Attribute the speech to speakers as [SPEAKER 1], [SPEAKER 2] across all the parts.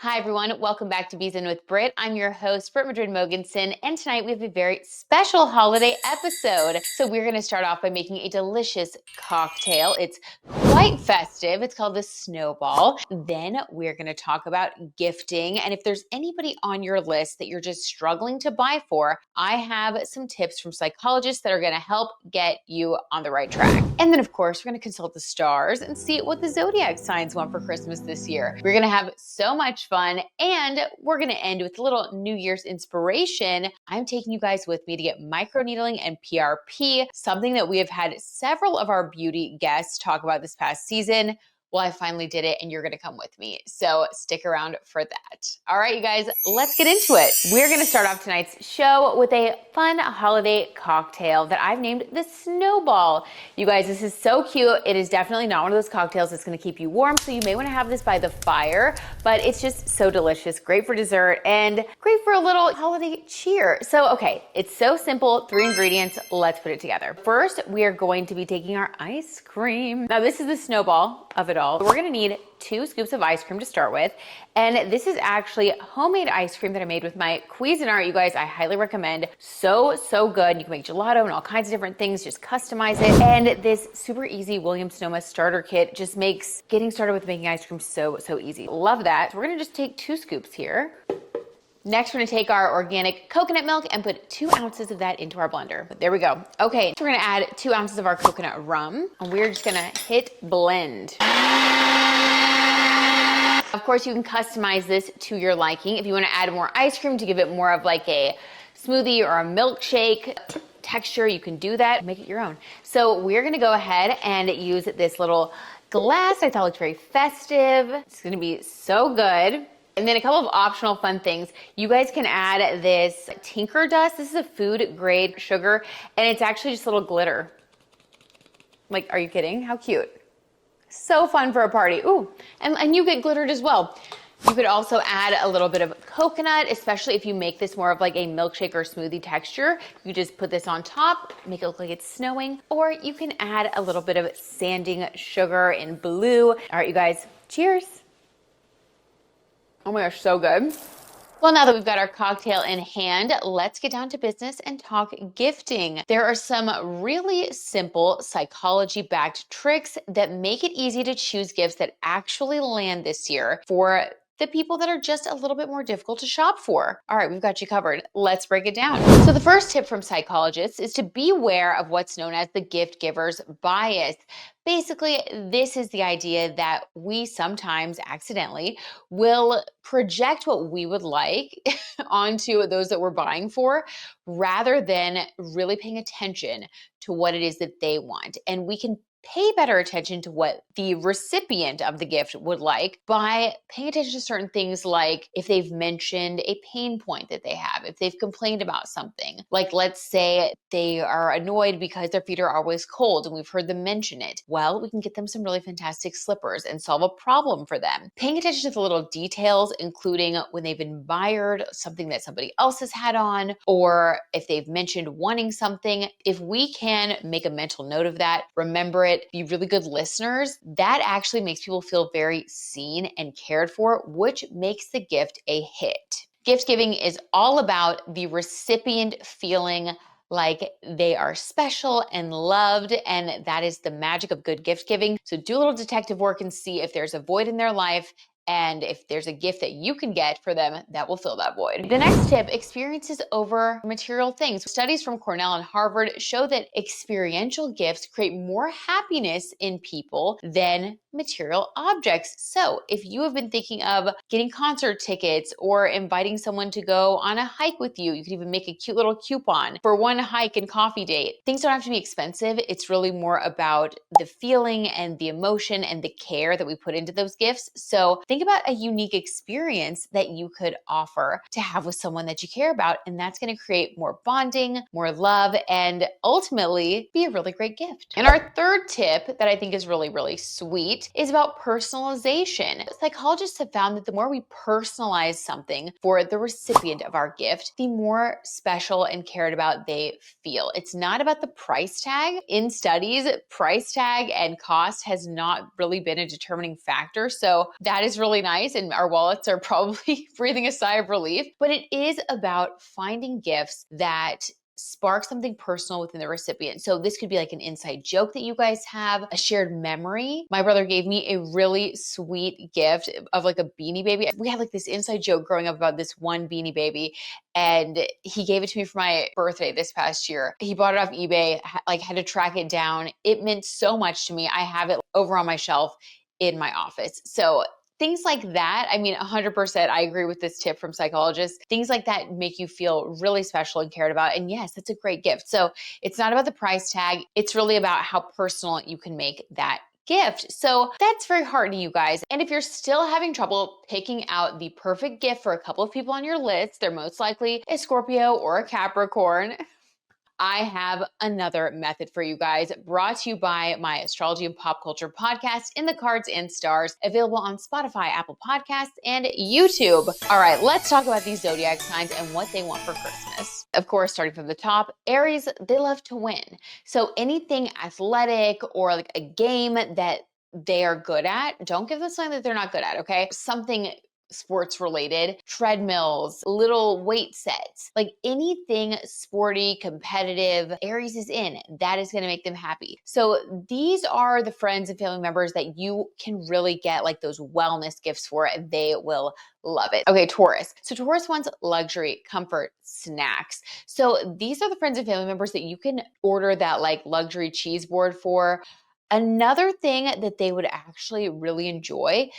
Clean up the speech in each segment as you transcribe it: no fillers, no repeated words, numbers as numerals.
[SPEAKER 1] Hi everyone, welcome back to Bees In with Britt. I'm your host, Britt Madrid Mogensen, and tonight we have a very special holiday episode. So we're gonna start off by making a delicious cocktail. It's quite festive. It's called the Snowball. Then we're gonna talk about gifting, and if there's anybody on your list that you're just struggling to buy for, I have some tips from psychologists that are gonna help get you on the right track. And then of course, we're gonna consult the stars and see what the Zodiac signs want for Christmas this year. We're gonna have so much fun, and we're gonna end with a little New Year's inspiration. I'm taking you guys with me to get microneedling and PRP, something that we have had several of our beauty guests talk about this past season. Well, I finally did it, and you're gonna come with me. So stick around for that. All right, you guys, let's get into it. We're gonna start off tonight's show with a fun holiday cocktail that I've named the Snowball. You guys, this is so cute. It is definitely not one of those cocktails that's gonna keep you warm, so you may wanna have this by the fire, but it's just so delicious, great for dessert, and great for a little holiday cheer. So, okay, it's so simple, 3 ingredients, let's put it together. First, we are going to be taking our ice cream. Now, this is the Snowball of it all. We're gonna need 2 scoops of ice cream to start with. And this is actually homemade ice cream that I made with my Cuisinart. You guys, I highly recommend. So good. You can make gelato and all kinds of different things, just customize it. And this super easy Williams-Sonoma starter kit just makes getting started with making ice cream so easy. Love that. So we're gonna just take 2 scoops here. Next, we're gonna take our organic coconut milk and put 2 ounces of that into our blender. There we go. Okay, so we're gonna add 2 ounces of our coconut rum, and we're just gonna hit blend. Of course, you can customize this to your liking. If you wanna add more ice cream to give it more of like a smoothie or a milkshake texture, you can do that, make it your own. So we're gonna go ahead and use this little glass. I thought it looked very festive. It's gonna be so good. And then a couple of optional fun things. You guys can add this Tinker Dust. This is a food grade sugar, and it's actually just a little glitter. Like, are you kidding? How cute. So fun for a party. Ooh, and you get glittered as well. You could also add a little bit of coconut, especially if you make this more of like a milkshake or smoothie texture. You just put this on top, make it look like it's snowing, or you can add a little bit of sanding sugar in blue. All right, you guys, cheers. Oh my gosh, so good. Well, now that we've got our cocktail in hand, let's get down to business and talk gifting. There are some really simple psychology-backed tricks that make it easy to choose gifts that actually land this year for the people that are just a little bit more difficult to shop for. All right, we've got you covered. Let's break it down. So the first tip from psychologists is to beware of what's known as the gift giver's bias. Basically, this is the idea that we sometimes accidentally will project what we would like onto those that we're buying for, rather than really paying attention to what it is that they want. And we can pay better attention to what the recipient of the gift would like by paying attention to certain things, like if they've mentioned a pain point that they have, if they've complained about something. Like, let's say they are annoyed because their feet are always cold and we've heard them mention it. Well, we can get them some really fantastic slippers and solve a problem for them. Paying attention to the little details, including when they've admired something that somebody else has had on, or if they've mentioned wanting something. If we can make a mental note of that, remember it, be really good listeners, that actually makes people feel very seen and cared for, which makes the gift a hit. Gift giving is all about the recipient feeling like they are special and loved, and that is the magic of good gift giving. So do a little detective work and see if there's a void in their life, and if there's a gift that you can get for them that will fill that void. The next tip, experiences over material things. Studies from Cornell and Harvard show that experiential gifts create more happiness in people than material objects. So if you have been thinking of getting concert tickets or inviting someone to go on a hike with you, you could even make a cute little coupon for one hike and coffee date. Things don't have to be expensive. It's really more about the feeling and the emotion and the care that we put into those gifts. So think about a unique experience that you could offer to have with someone that you care about, and that's going to create more bonding, more love, and ultimately be a really great gift. And our third tip that I think is really sweet right, is about personalization. Psychologists have found that the more we personalize something for the recipient of our gift, the more special and cared about they feel. It's not about the price tag. In studies, price tag and cost has not really been a determining factor. So that is really nice. And our wallets are probably breathing a sigh of relief. But it is about finding gifts that spark something personal within the recipient. So this could be like an inside joke that you guys have, a shared memory. My brother gave me a really sweet gift of like a Beanie Baby. We had like this inside joke growing up about this one Beanie Baby, and he gave it to me for my birthday this past year. He bought it off eBay, like had to track it down. It meant so much to me. I have it over on my shelf in my office. So things like that, I mean, 100%, I agree with this tip from psychologists. Things like that make you feel really special and cared about. And yes, that's a great gift. So it's not about the price tag. It's really about how personal you can make that gift. So that's very hard to you guys. And if you're still having trouble picking out the perfect gift for a couple of people on your list, they're most likely a Scorpio or a Capricorn. I have another method for you guys, brought to you by my Astrology and Pop Culture podcast, In the Cards and Stars, available on Spotify, Apple Podcasts, and YouTube. All right, let's talk about these zodiac signs and what they want for Christmas. Of course, starting from the top, Aries, they love to win. So anything athletic or like a game that they are good at, don't give them something that they're not good at, okay? Something sports related, treadmills, little weight sets, like anything sporty, competitive, Aries is in. That is going to make them happy. So these are the friends and family members that you can really get like those wellness gifts for. They will love it. Okay, Taurus. So Taurus wants luxury, comfort, snacks. So these are the friends and family members that you can order that like luxury cheese board for. Another thing that they would actually really enjoy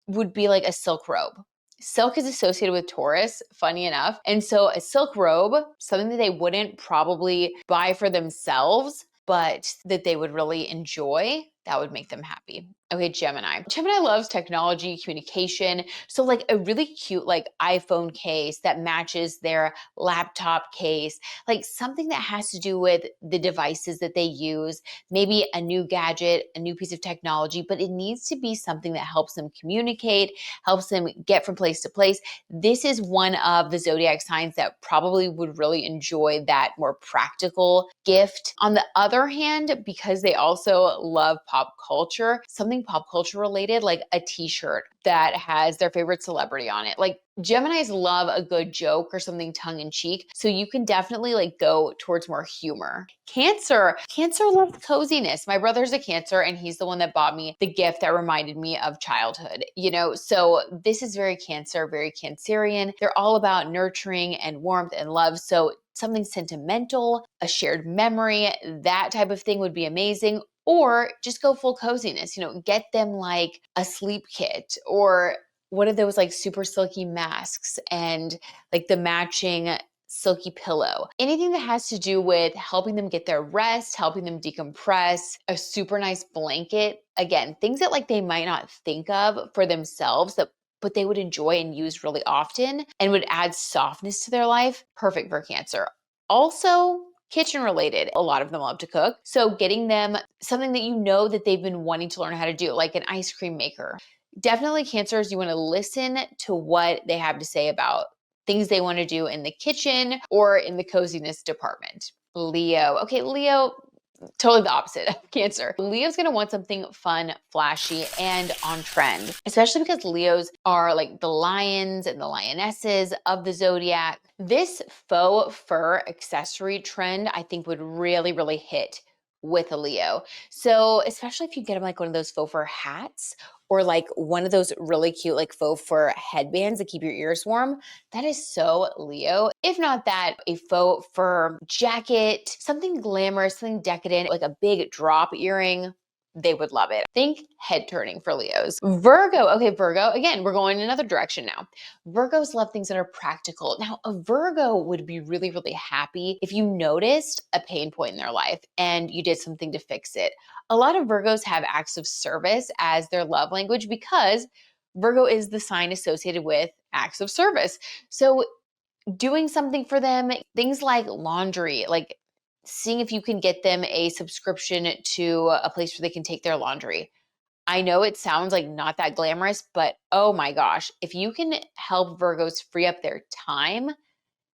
[SPEAKER 1] would be like a silk robe. Silk is associated with Taurus, funny enough. And so a silk robe, something that they wouldn't probably buy for themselves, but that they would really enjoy, that would make them happy. Okay, Gemini. Gemini loves technology, communication. So like a really cute like iPhone case that matches their laptop case, like something that has to do with the devices that they use, maybe a new gadget, a new piece of technology, but it needs to be something that helps them communicate, helps them get from place to place. This is one of the zodiac signs that probably would really enjoy that more practical gift. On the other hand, because they also love pop culture, something pop culture related, like a t-shirt that has their favorite celebrity on it. Like Geminis love a good joke or something tongue in cheek. So you can definitely like go towards more humor. Cancer loves coziness. My brother's a Cancer and he's the one that bought me the gift that reminded me of childhood, you know? So this is very Cancer, very Cancerian. They're all about nurturing and warmth and love. So something sentimental, a shared memory, that type of thing would be amazing. Or just go full coziness, you know, get them like a sleep kit or one of those like super silky masks and like the matching silky pillow. Anything that has to do with helping them get their rest, helping them decompress, a super nice blanket. Again, things that like they might not think of for themselves but they would enjoy and use really often and would add softness to their life. Perfect for Cancer. Also, kitchen related. A lot of them love to cook. So getting them something that you know that they've been wanting to learn how to do, like an ice cream maker. Definitely Cancers, you want to listen to what they have to say about things they want to do in the kitchen or in the coziness department. Leo. Okay, Leo, totally the opposite of Cancer. Leo's going to want something fun, flashy, and on trend, especially because Leos are like the lions and the lionesses of the zodiac. This faux fur accessory trend, I think would really, really hit with a Leo. So especially if you get them like one of those faux fur hats or like one of those really cute like faux fur headbands that keep your ears warm, that is so Leo. If not that, a faux fur jacket, something glamorous, something decadent, like a big drop earring, they would love it. Think head turning for Leos. Virgo. Okay, Virgo. Again, we're going in another direction now. Virgos love things that are practical. Now, a Virgo would be really, really happy if you noticed a pain point in their life and you did something to fix it. A lot of Virgos have acts of service as their love language because Virgo is the sign associated with acts of service. So doing something for them, things like laundry, like seeing if you can get them a subscription to a place where they can take their laundry. I know it sounds like not that glamorous, but oh my gosh, if you can help Virgos free up their time,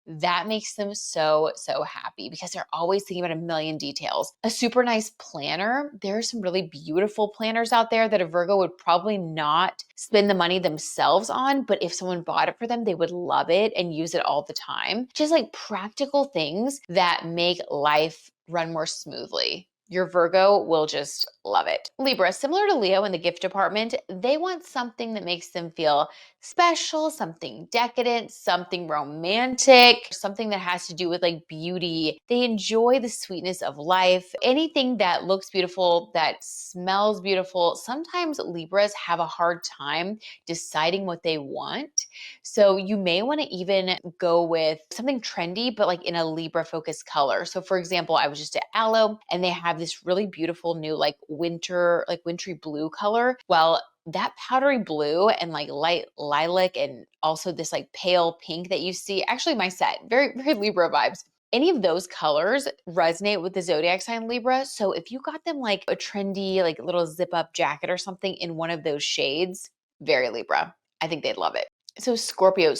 [SPEAKER 1] that makes them so, so happy because they're always thinking about a million details. A super nice planner. There are some really beautiful planners out there that a Virgo would probably not spend the money themselves on, but if someone bought it for them, they would love it and use it all the time. Just like practical things that make life run more smoothly. Your Virgo will just love it. Libra, similar to Leo in the gift department, they want something that makes them feel special, something decadent, something romantic, something that has to do with like beauty. They enjoy the sweetness of life. Anything that looks beautiful, that smells beautiful. Sometimes Libras have a hard time deciding what they want. So you may want to even go with something trendy, but like in a Libra focused color. So for example, I was just at Aloe and they have this really beautiful new like wintry blue color. Well, that powdery blue and like light lilac and also this like pale pink that you see, actually my set, very, very Libra vibes. Any of those colors resonate with the zodiac sign Libra. So if you got them like a trendy, like little zip up jacket or something in one of those shades, very Libra. I think they'd love it. So Scorpio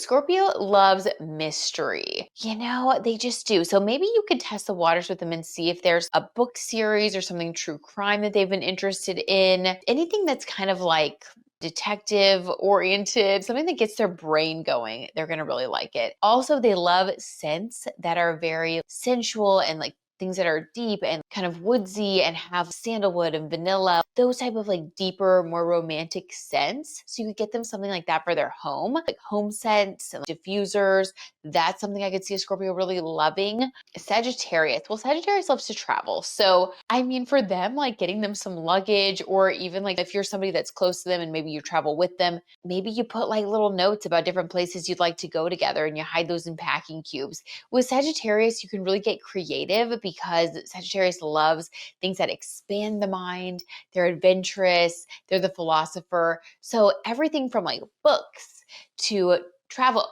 [SPEAKER 1] loves mystery. They just do. So maybe you could test the waters with them and see if there's a book series or something true crime that they've been interested in. Anything that's kind of like detective oriented, something that gets their brain going. They're going to really like it. Also, they love scents that are very sensual and like things that are deep and kind of woodsy and have sandalwood and vanilla, those type of like deeper, more romantic scents. So you could get them something like that for their home, like home scents and diffusers. That's something I could see a Scorpio really loving. Sagittarius. Well, Sagittarius loves to travel. So, I mean, for them, like getting them some luggage, or even like if you're somebody that's close to them and maybe you travel with them, maybe you put like little notes about different places you'd like to go together and you hide those in packing cubes. With Sagittarius, you can really get creative because Sagittarius loves things that expand the mind. They're adventurous. They're the philosopher. So everything from like books to travel,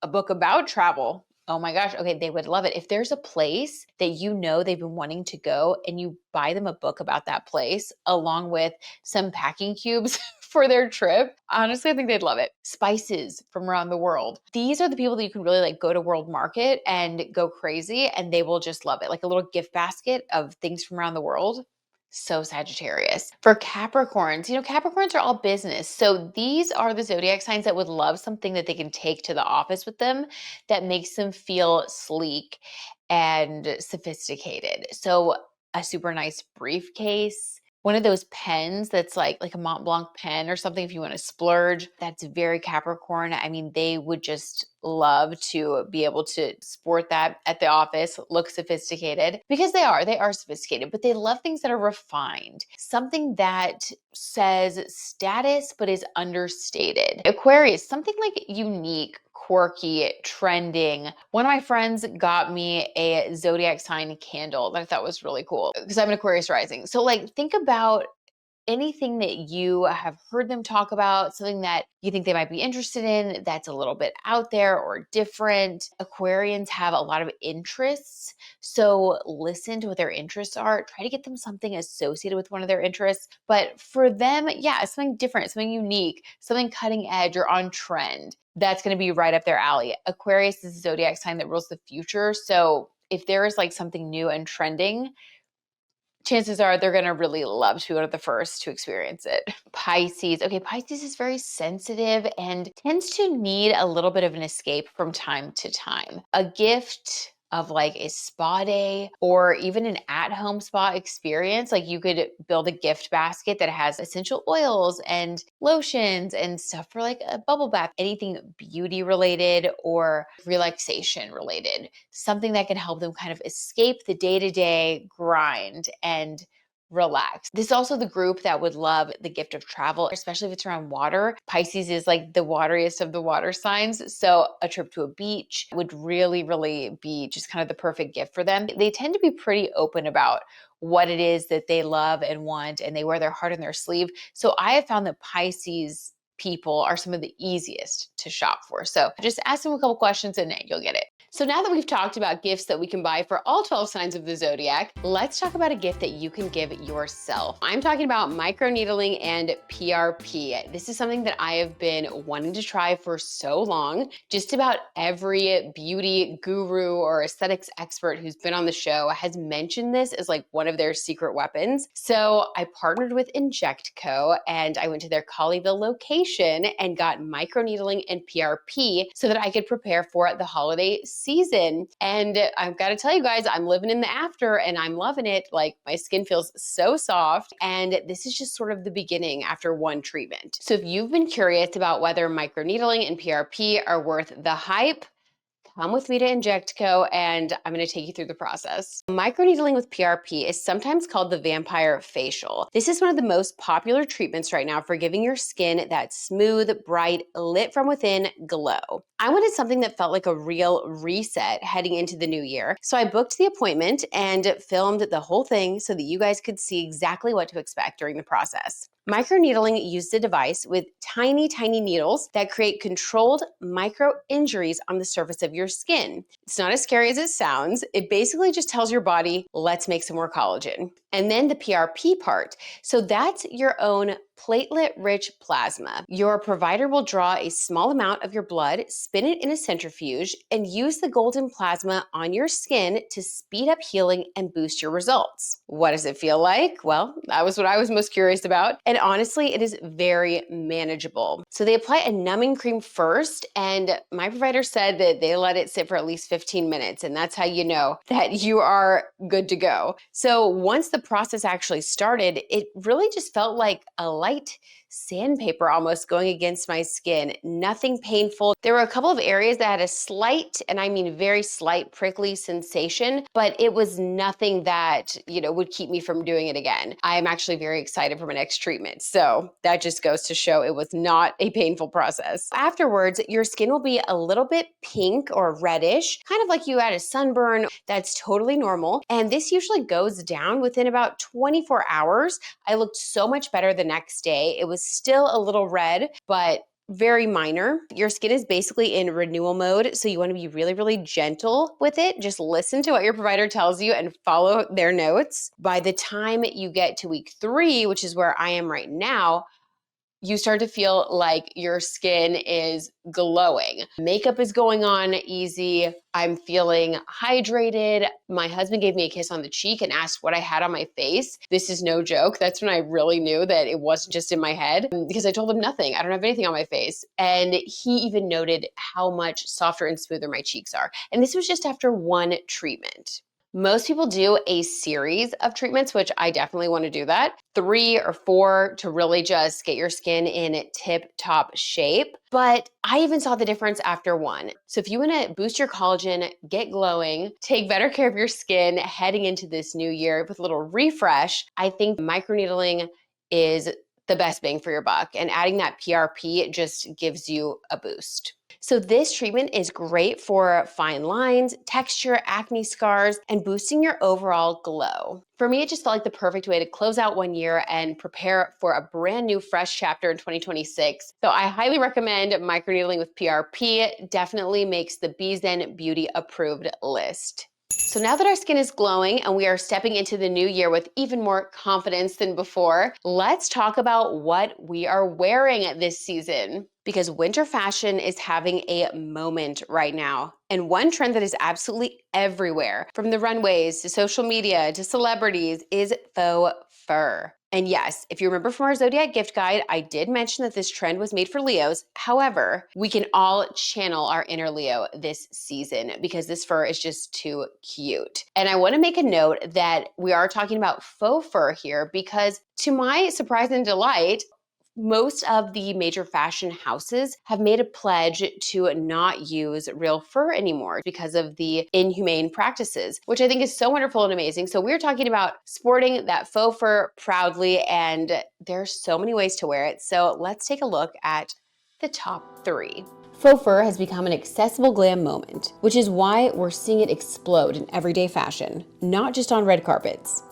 [SPEAKER 1] a book about travel. Oh my gosh. Okay. They would love it. If there's a place that they've been wanting to go and you buy them a book about that place along with some packing cubes for their trip, honestly, I think they'd love it. Spices from around the world. These are the people that you can really like go to World Market and go crazy and they will just love it. Like a little gift basket of things from around the world. So Sagittarius. For Capricorns, Capricorns are all business. So these are the zodiac signs that would love something that they can take to the office with them that makes them feel sleek and sophisticated. So a super nice briefcase, one of those pens that's like a Mont Blanc pen or something if you want to splurge. That's very Capricorn. I mean, they would just love to be able to sport that at the office, look sophisticated because they are sophisticated, but they love things that are refined, something that says status but is understated. Aquarius, something like unique, quirky, trending. One of my friends got me a zodiac sign candle that I thought was really cool because I'm an Aquarius rising. So like think about anything that you have heard them talk about, something that you think they might be interested in that's a little bit out there or different. Aquarians have a lot of interests. So listen to what their interests are. Try to get them something associated with one of their interests. But for them, yeah, something different, something unique, something cutting edge or on trend. That's going to be right up their alley. Aquarius is a zodiac sign that rules the future. So if there is like something new and trending, chances are they're going to really love to be one of the first to experience it. Pisces. Okay, Pisces is very sensitive and tends to need a little bit of an escape from time to time. A gift of like a spa day or even an at-home spa experience. Like you could build a gift basket that has essential oils and lotions and stuff for like a bubble bath, anything beauty related or relaxation related, something that can help them kind of escape the day-to-day grind and relax. This is also the group that would love the gift of travel, especially if it's around water. Pisces is like the wateriest of the water signs. So a trip to a beach would really, really be just kind of the perfect gift for them. They tend to be pretty open about what it is that they love and want, and they wear their heart on their sleeve. So I have found that Pisces people are some of the easiest to shop for. So just ask them a couple questions and you'll get it. So now that we've talked about gifts that we can buy for all 12 signs of the zodiac, let's talk about a gift that you can give yourself. I'm talking about microneedling and PRP. This is something that I have been wanting to try for so long. Just about every beauty guru or aesthetics expert who's been on the show has mentioned this as like one of their secret weapons. So I partnered with InjectCo and I went to their Colleyville location and got microneedling and PRP so that I could prepare for the holiday season. And I've got to tell you guys, I'm living in the after and I'm loving it. Like my skin feels so soft. And this is just sort of the beginning after one treatment. So if you've been curious about whether microneedling and PRP are worth the hype, come with me to InjectCo and I'm going to take you through the process. Microneedling with PRP is sometimes called the vampire facial. This is one of the most popular treatments right now for giving your skin that smooth, bright, lit from within glow. I wanted something that felt like a real reset heading into the new year. So I booked the appointment and filmed the whole thing so that you guys could see exactly what to expect during the process. Microneedling uses a device with tiny, tiny needles that create controlled micro injuries on the surface of your skin. It's not as scary as it sounds. It basically just tells your body, let's make some more collagen. And then the PRP part. So that's your own platelet-rich plasma. Your provider will draw a small amount of your blood, spin it in a centrifuge, and use the golden plasma on your skin to speed up healing and boost your results. What does it feel like? Well, that was what I was most curious about. And honestly, it is very manageable. So they apply a numbing cream first, and my provider said that they let it sit for at least 15 minutes, and that's how you know that you are good to go. So once the process actually started, it really just felt like a light sandpaper almost going against my skin. Nothing painful. There were a couple of areas that had a slight, and I mean very slight, prickly sensation, but it was nothing that, would keep me from doing it again. I'm actually very excited for my next treatment. So that just goes to show it was not a painful process. Afterwards, your skin will be a little bit pink or reddish, kind of like you had a sunburn. That's totally normal. And this usually goes down within about 24 hours. I looked so much better the next day. It was still a little red, but very minor. Your skin is basically in renewal mode, so you want to be really, really gentle with it. Just listen to what your provider tells you and follow their notes. By the time you get to week 3, which is where I am right now, you start to feel like your skin is glowing. Makeup is going on easy. I'm feeling hydrated. My husband gave me a kiss on the cheek and asked what I had on my face. This is no joke. That's when I really knew that it wasn't just in my head, because I told him nothing. I don't have anything on my face. And he even noted how much softer and smoother my cheeks are. And this was just after one treatment. Most people do a series of treatments, which I definitely want to do that. 3 or 4 to really just get your skin in tip-top shape. But I even saw the difference after one. So if you want to boost your collagen, get glowing, take better care of your skin heading into this new year with a little refresh, I think microneedling is the best bang for your buck. And adding that PRP just gives you a boost. So this treatment is great for fine lines, texture, acne scars, and boosting your overall glow. For me, it just felt like the perfect way to close out one year and prepare for a brand new fresh chapter in 2026. So I highly recommend microneedling with PRP. Definitely makes the Beezen Beauty approved list. So now that our skin is glowing and we are stepping into the new year with even more confidence than before, let's talk about what we are wearing this season. Because winter fashion is having a moment right now. And one trend that is absolutely everywhere, from the runways to social media to celebrities, is faux fur. And yes, if you remember from our Zodiac gift guide, I did mention that this trend was made for Leos. However, we can all channel our inner Leo this season because this fur is just too cute. And I want to make a note that we are talking about faux fur here because, to my surprise and delight, most of the major fashion houses have made a pledge to not use real fur anymore because of the inhumane practices, which I think is so wonderful and amazing. So we're talking about sporting that faux fur proudly, and there's so many ways to wear it. So let's take a look at the top 3. Faux fur has become an accessible glam moment, which is why we're seeing it explode in everyday fashion, not just on red carpets.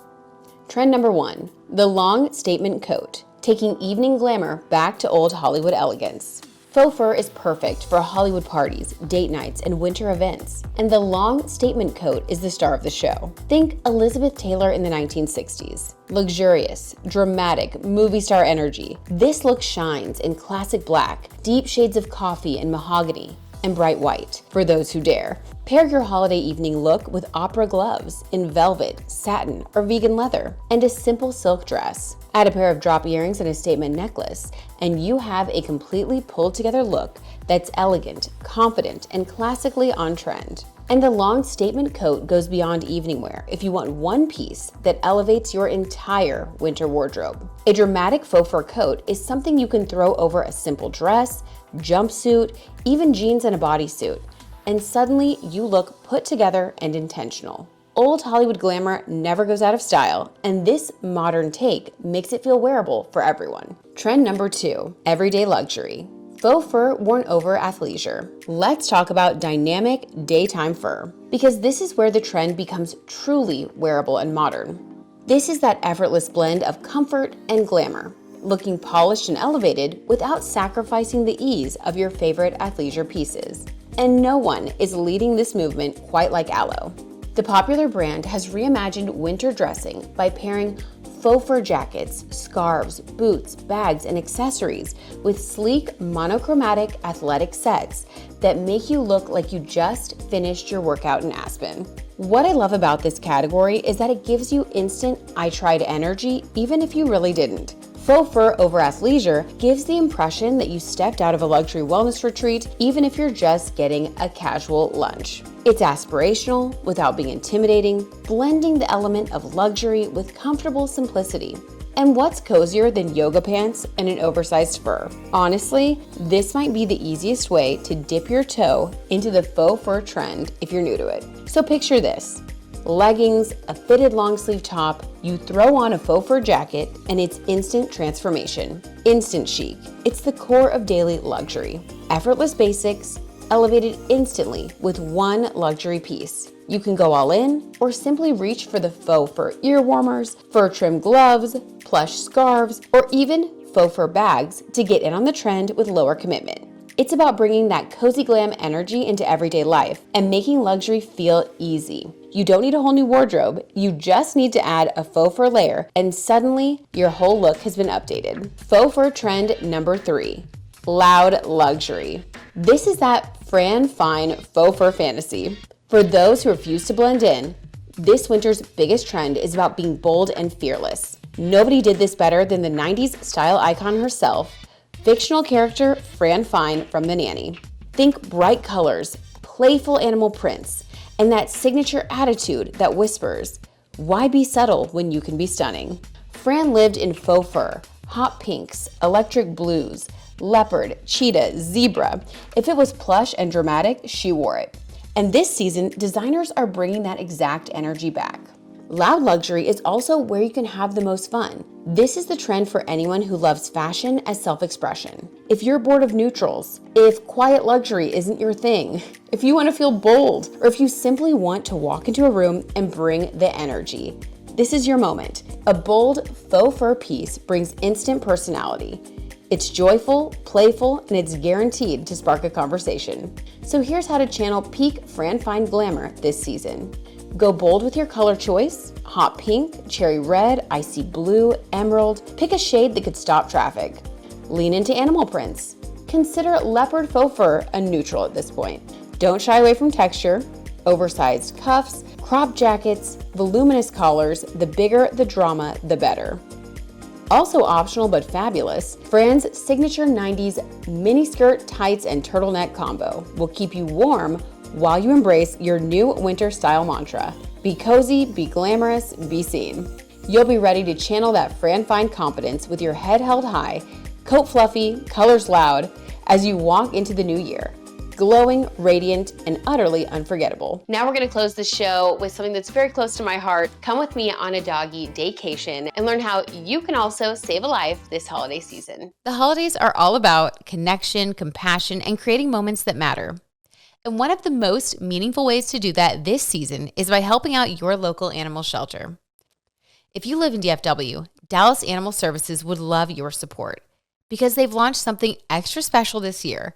[SPEAKER 1] Trend number 1, the long statement coat, taking evening glamour back to old Hollywood elegance.
[SPEAKER 2] Faux fur is perfect for Hollywood parties, date nights, and winter events. And the long statement coat is the star of the show. Think Elizabeth Taylor in the 1960s. Luxurious, dramatic, movie star energy. This look shines in classic black, deep shades of coffee and mahogany, and bright white, for those who dare. Pair your holiday evening look with opera gloves in velvet, satin, or vegan leather, and a simple silk dress. Add a pair of drop earrings and a statement necklace, and you have a completely pulled together look that's elegant, confident, and classically on trend. And the long statement coat goes beyond evening wear if you want one piece that elevates your entire winter wardrobe. A dramatic faux fur coat is something you can throw over a simple dress, jumpsuit, even jeans and a bodysuit, and suddenly you look put together and intentional. Old Hollywood glamour never goes out of style, and this modern take makes it feel wearable for everyone. Trend number 2, everyday luxury. Faux fur worn over athleisure. Let's talk about dynamic daytime fur, because this is where the trend becomes truly wearable and modern. This is that effortless blend of comfort and glamour, looking polished and elevated without sacrificing the ease of your favorite athleisure pieces. And no one is leading this movement quite like Aloe. The popular brand has reimagined winter dressing by pairing faux fur jackets, scarves, boots, bags, and accessories with sleek, monochromatic athletic sets that make you look like you just finished your workout in Aspen. What I love about this category is that it gives you instant "I tried" energy even if you really didn't. Faux fur over athleisure gives the impression that you stepped out of a luxury wellness retreat, even if you're just getting a casual lunch. It's aspirational without being intimidating, blending the element of luxury with comfortable simplicity. And what's cozier than yoga pants and an oversized fur? Honestly, this might be the easiest way to dip your toe into the faux fur trend if you're new to it. So picture this. Leggings, a fitted long sleeve top, you throw on a faux fur jacket, and it's instant transformation. Instant chic. It's the core of daily luxury. Effortless basics, elevated instantly with one luxury piece. You can go all in or simply reach for the faux fur ear warmers, fur trim gloves, plush scarves, or even faux fur bags to get in on the trend with lower commitment. It's about bringing that cozy glam energy into everyday life and making luxury feel easy. You don't need a whole new wardrobe, you just need to add a faux fur layer, and suddenly your whole look has been updated. Faux fur trend number 3, loud luxury. This is that Fran Fine faux fur fantasy. For those who refuse to blend in, this winter's biggest trend is about being bold and fearless. Nobody did this better than the 90s style icon herself, fictional character Fran Fine from The Nanny. Think bright colors, playful animal prints, and that signature attitude that whispers, "Why be subtle when you can be stunning?" Fran lived in faux fur, hot pinks, electric blues, leopard, cheetah, zebra. If it was plush and dramatic, she wore it. And this season, designers are bringing that exact energy back. Loud luxury is also where you can have the most fun. This is the trend for anyone who loves fashion as self-expression. If you're bored of neutrals, if quiet luxury isn't your thing, if you want to feel bold, or if you simply want to walk into a room and bring the energy, this is your moment. A bold faux fur piece brings instant personality. It's joyful, playful, and it's guaranteed to spark a conversation. So here's how to channel peak Fran Fine glamour this season. Go bold with your color choice: hot pink, cherry red, icy blue, emerald. Pick a shade that could stop traffic. Lean into animal prints. Consider leopard faux fur a neutral at this point. Don't shy away from texture. Oversized cuffs, crop jackets, voluminous collars. The bigger the drama, the better. Also optional but fabulous, Fran's signature 90s miniskirt, tights, and turtleneck combo will keep you warm while you embrace your new winter style mantra. Be cozy, be glamorous, be seen. You'll be ready to channel that Fran Fine confidence with your head held high, coat fluffy, colors loud, as you walk into the new year. Glowing, radiant, and utterly unforgettable. Now we're gonna close the show with something that's very close to my heart. Come with me on a doggy daycation and learn how you can also save a life this holiday season.
[SPEAKER 1] The holidays are all about connection, compassion, and creating moments that matter. And one of the most meaningful ways to do that this season is by helping out your local animal shelter. If you live in DFW, Dallas Animal Services would love your support.
[SPEAKER 2] because they've launched something extra special this year,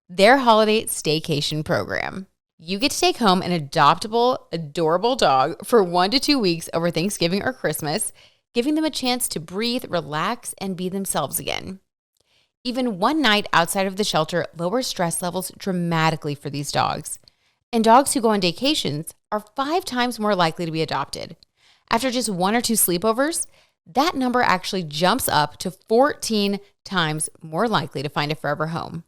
[SPEAKER 2] their holiday staycation program. You get to take home an adoptable, adorable dog for 1 to 2 weeks over Thanksgiving or Christmas, giving them a chance to breathe, relax, and be themselves again. Even one night outside of the shelter lowers stress levels dramatically for these dogs. And dogs who go on daycations are 5 times more likely to be adopted. After just 1 or 2 sleepovers, that number actually jumps up to 14 times more likely to find a forever home.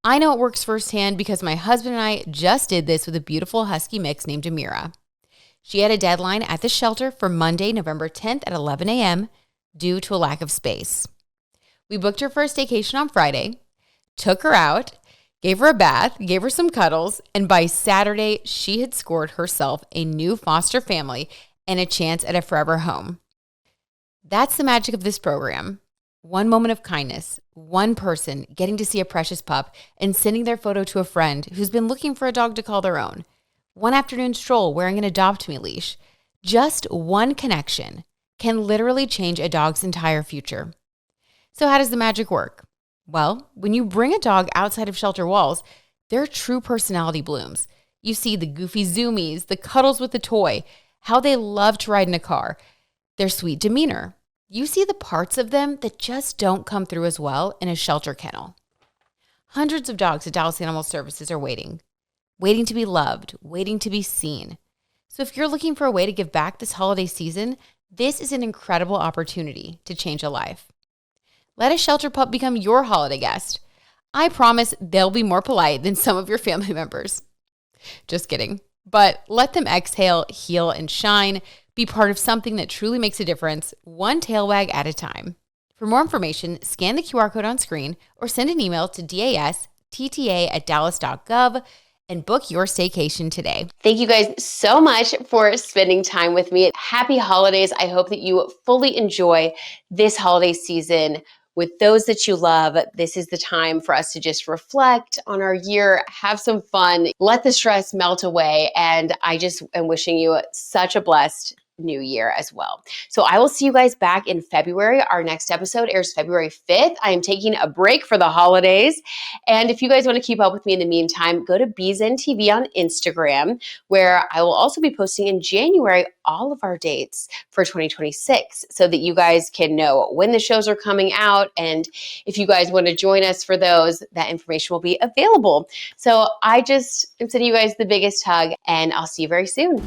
[SPEAKER 2] I know it works firsthand because my husband and I just did this with a beautiful husky mix named Amira. She had a deadline at the shelter for Monday, November 10th at 11 a.m. due to a lack of space. We booked her for a staycation on Friday, took her out, gave her a bath, gave her some cuddles, and by Saturday, she had scored herself a new foster family and a chance at a forever home. That's the magic of this program. One moment of kindness, one person getting to see a precious pup and sending their photo to a friend who's been looking for a dog to call their own. One afternoon stroll wearing an Adopt Me leash. Just one connection can literally change a dog's entire future. So how does the magic work? Well, when you bring a dog outside of shelter walls, their true personality blooms. You see the goofy zoomies, the cuddles with the toy, how they love to ride in a car, their sweet demeanor. You see the parts of them that just don't come through as well in a shelter kennel. Hundreds of dogs at Dallas Animal Services are waiting to be loved, waiting to be seen. So if you're looking for a way to give back this holiday season, this is an incredible opportunity to change a life. Let a shelter pup become your holiday guest. I promise they'll be more polite than some of your family members. Just kidding. But let them exhale, heal, and shine. Be part of something that truly makes a difference, one tail wag at a time. For more information, scan the QR code on screen or send an email to dasta@dallas.gov and book your staycation today.
[SPEAKER 1] Thank you guys so much for spending time with me. Happy holidays. I hope that you fully enjoy this holiday season with those that you love. This is the time for us to just reflect on our year, have some fun, let the stress melt away. And I just am wishing you such a blessed new year as well. So I will see you guys back in February. Our next episode airs February 5th. I am taking a break for the holidays. And if you guys want to keep up with me in the meantime, go to BZN TV on Instagram, where I will also be posting in January all of our dates for 2026 so that you guys can know when the shows are coming out. And if you guys want to join us for those, that information will be available. So I just am sending you guys the biggest hug, and I'll see you very soon.